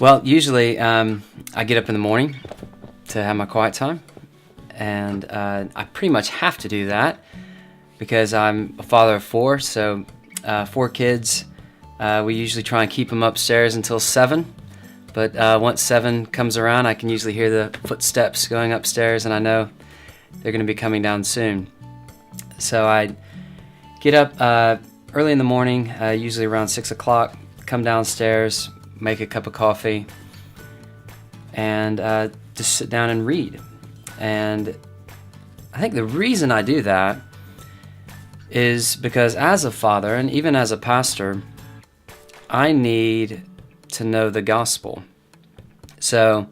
Well, usually I get up in the morning to have my quiet time, and I pretty much have to do that because I'm a father of four, so 4 kids. We usually try and keep them upstairs until 7, but once 7 comes around, I can usually hear the footsteps going upstairs, and I know they're going to be coming down soon. So I get up early in the morning, usually around 6 o'clock, come downstairs, make a cup of coffee, and just sit down and read. And I think the reason I do that is because as a father and even as a pastor, I need to know the gospel. So,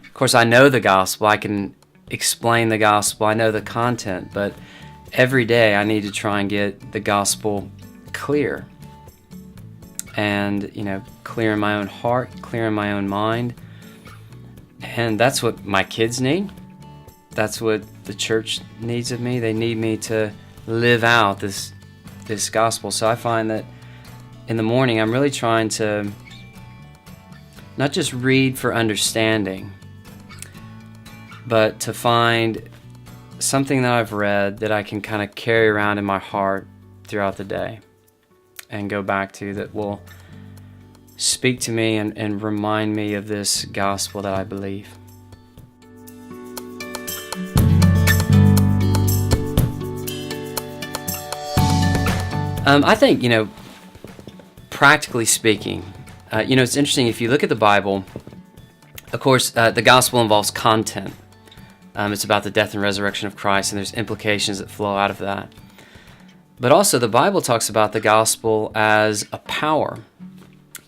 of course, I know the gospel. I can explain the gospel. I know the content, but every day I need to try and get the gospel clear. And, clear in my own heart, clear in my own mind. And that's what my kids need. That's what the church needs of me. They need me to live out this gospel. So I find that in the morning I'm really trying to not just read for understanding, but to find something that I've read that I can kind of carry around in my heart throughout the day and go back to, that will speak to me and remind me of this gospel that I believe. I think, practically speaking, it's interesting. If you look at the Bible, of course, the gospel involves content. It's about the death and resurrection of Christ, and there's implications that flow out of that. But also, the Bible talks about the gospel as a power.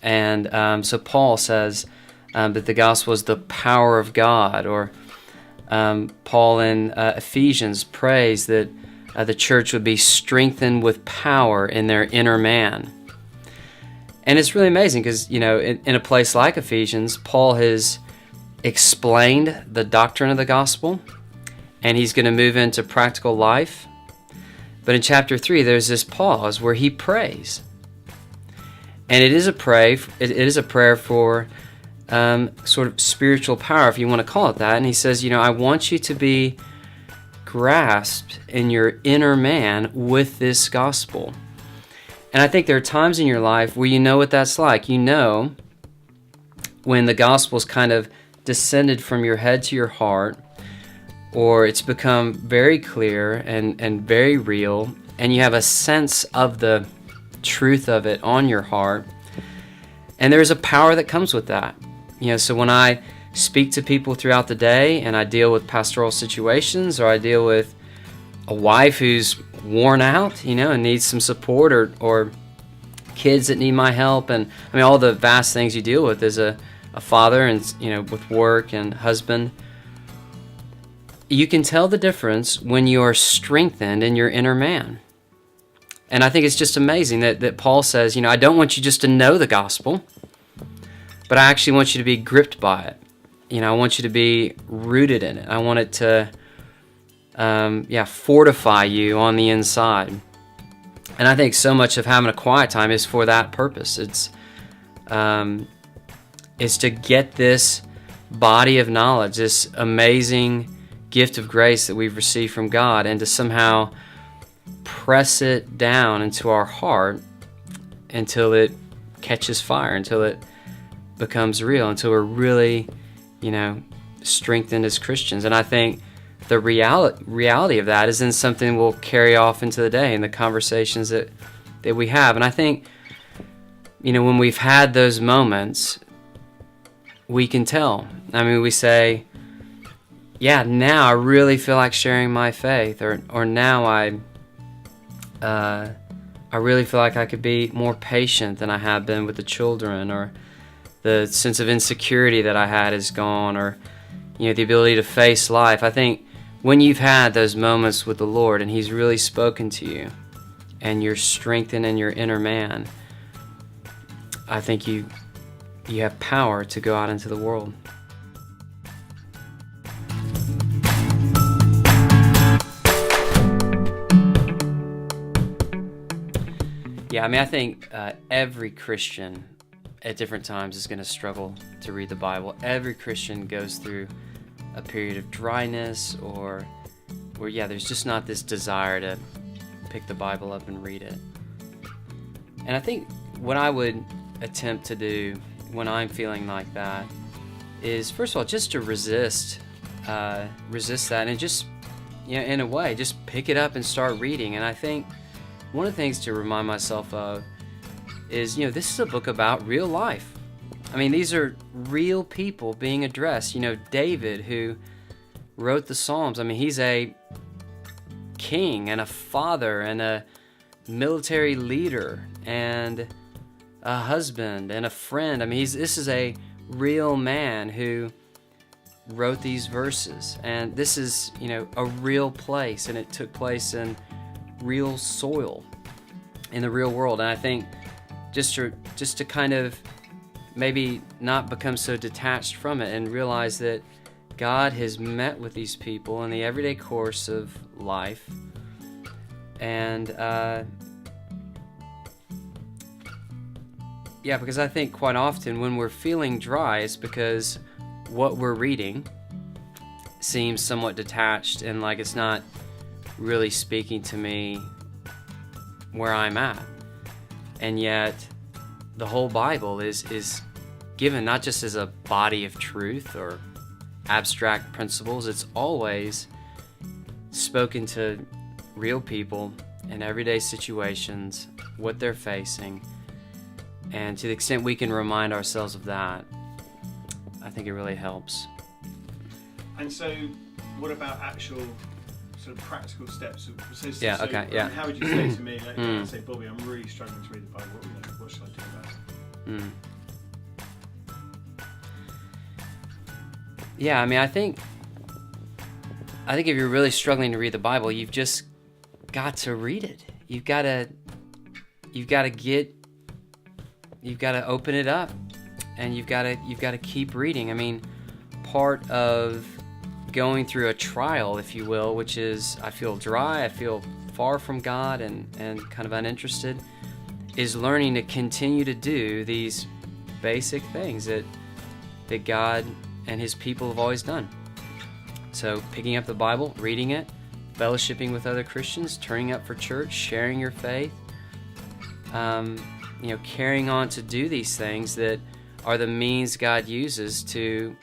And so Paul says that the gospel is the power of God, or Paul in Ephesians prays that the church would be strengthened with power in their inner man. And it's really amazing because, in a place like Ephesians, Paul has explained the doctrine of the gospel, and he's going to move into practical life. But in chapter 3, there's this pause where he prays. And it is a prayer for sort of spiritual power, if you want to call it that. And he says, I want you to be grasped in your inner man with this gospel. And I think there are times in your life where you know what that's like. You know when the gospel's kind of descended from your head to your heart, or it's become very clear and very real, and you have a sense of the truth of it on your heart. And there's a power that comes with that. So when I speak to people throughout the day and I deal with pastoral situations, or I deal with a wife who's worn out, and needs some support, or kids that need my help, and all the vast things you deal with as a father, and with work and husband, you can tell the difference when you are strengthened in your inner man. And I think it's just amazing that Paul says, I don't want you just to know the gospel, but I actually want you to be gripped by it. I want you to be rooted in it. I want it to fortify you on the inside. And I think so much of having a quiet time is for that purpose. It's to get this body of knowledge, this amazing gift of grace that we've received from God, and to somehow press it down into our heart until it catches fire, until it becomes real, until we're really, strengthened as Christians. And I think the reality of that is then something we'll carry off into the day in the conversations that we have. And I think, when we've had those moments, we can tell. We say, now I really feel like sharing my faith, or now I really feel like I could be more patient than I have been with the children, or the sense of insecurity that I had is gone, or the ability to face life. I think when you've had those moments with the Lord and He's really spoken to you, and you're strengthened in your inner man, I think you have power to go out into the world. Yeah, I think every Christian at different times is going to struggle to read the Bible. Every Christian goes through a period of dryness or where, there's just not this desire to pick the Bible up and read it. And I think what I would attempt to do when I'm feeling like that is, first of all, just to resist that, and just, in a way, just pick it up and start reading. And I think one of the things to remind myself of is, this is a book about real life. I mean, these are real people being addressed. David, who wrote the Psalms, I mean, he's a king and a father and a military leader and a husband and a friend. I mean, this is a real man who wrote these verses, and this is, a real place, and it took place in real soil in the real world. And I think just to kind of maybe not become so detached from it and realize that God has met with these people in the everyday course of life. And because I think quite often when we're feeling dry, it's because what we're reading seems somewhat detached and like it's not really speaking to me where I'm at. And yet the whole Bible is given not just as a body of truth or abstract principles. It's always spoken to real people in everyday situations, what they're facing. And to the extent we can remind ourselves of that, I think it really helps. And so, what about actual sort of practical steps? How would you say to me, like, say, Bobby, I'm really struggling to read the Bible. What should I do about it? Yeah, I mean, I think if you're really struggling to read the Bible, you've just got to read it. You've got to open it up, and you've got to keep reading. I mean, part of going through a trial, if you will, which is I feel dry, I feel far from God and kind of uninterested, is learning to continue to do these basic things that God and His people have always done. So picking up the Bible, reading it, fellowshipping with other Christians, turning up for church, sharing your faith, carrying on to do these things that are the means God uses to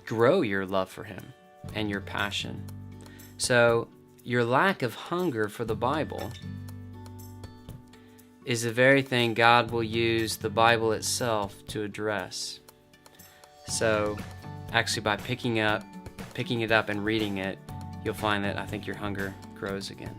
grow your love for Him and your passion. So your lack of hunger for the Bible is the very thing God will use the Bible itself to address. So actually by picking it up and reading it, you'll find that I think your hunger grows again.